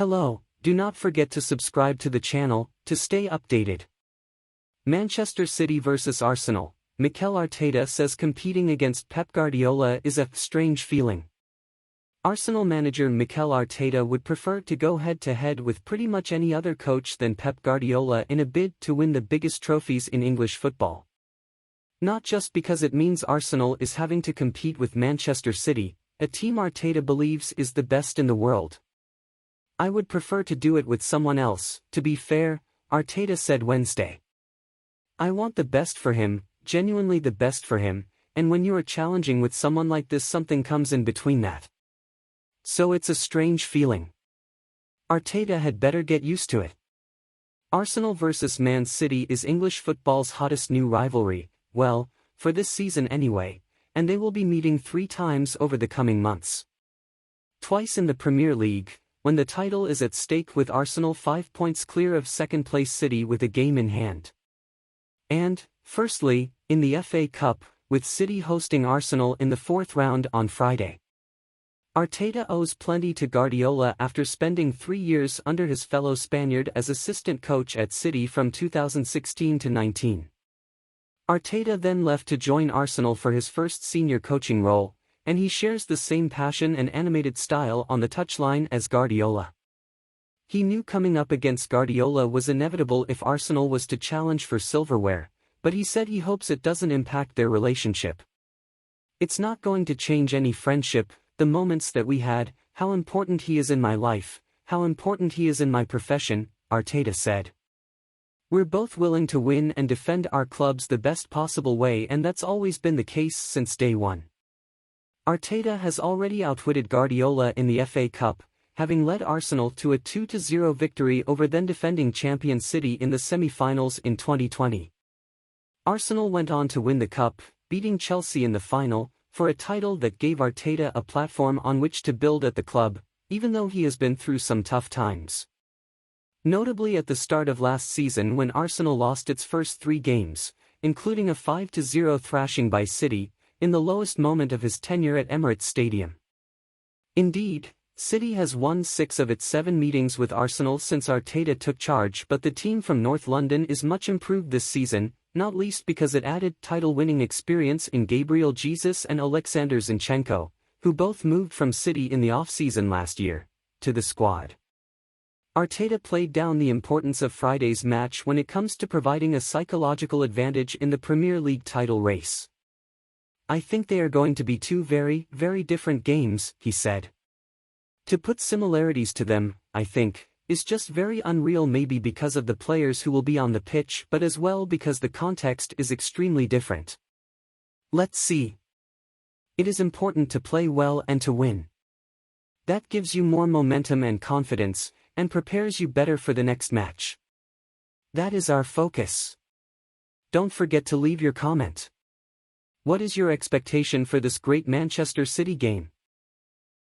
Hello, do not forget to subscribe to the channel to stay updated. Manchester City vs Arsenal. Mikel Arteta says competing against Pep Guardiola is a strange feeling. Arsenal manager Mikel Arteta would prefer to go head-to-head with pretty much any other coach than Pep Guardiola in a bid to win the biggest trophies in English football. Not just because it means Arsenal is having to compete with Manchester City, a team Arteta believes is the best in the world. I would prefer to do it with someone else, to be fair, Arteta said Wednesday. I want the best for him, genuinely the best for him, and when you are challenging with someone like this something comes in between that. So it's a strange feeling. Arteta had better get used to it. Arsenal vs Man City is English football's hottest new rivalry, well, for this season anyway, and they will be meeting 3 times over the coming months. Twice in the Premier League, when the title is at stake with Arsenal 5 points clear of second-place City with a game in hand. And, firstly, in the FA Cup, with City hosting Arsenal in the 4th round on Friday. Arteta owes plenty to Guardiola after spending 3 years under his fellow Spaniard as assistant coach at City from 2016 to 19. Arteta then left to join Arsenal for his first senior coaching role, and he shares the same passion and animated style on the touchline as Guardiola. He knew coming up against Guardiola was inevitable if Arsenal was to challenge for silverware, but he said he hopes it doesn't impact their relationship. It's not going to change any friendship, the moments that we had, how important he is in my life, how important he is in my profession, Arteta said. We're both willing to win and defend our clubs the best possible way, and that's always been the case since day one. Arteta has already outwitted Guardiola in the FA Cup, having led Arsenal to a 2-0 victory over then-defending champion City in the semi-finals in 2020. Arsenal went on to win the cup, beating Chelsea in the final, for a title that gave Arteta a platform on which to build at the club, even though he has been through some tough times. Notably at the start of last season when Arsenal lost its first 3 games, including a 5-0 thrashing by City, in the lowest moment of his tenure at Emirates Stadium. Indeed, City has won 6 of its 7 meetings with Arsenal since Arteta took charge, but the team from North London is much improved this season, not least because it added title-winning experience in Gabriel Jesus and Alexander Zinchenko, who both moved from City in the off-season last year, to the squad. Arteta played down the importance of Friday's match when it comes to providing a psychological advantage in the Premier League title race. I think they are going to be 2 very, very different games, he said. To put similarities to them, I think, is just very unreal, maybe because of the players who will be on the pitch, but as well because the context is extremely different. Let's see. It is important to play well and to win. That gives you more momentum and confidence, and prepares you better for the next match. That is our focus. Don't forget to leave your comment. What is your expectation for this great Manchester City game?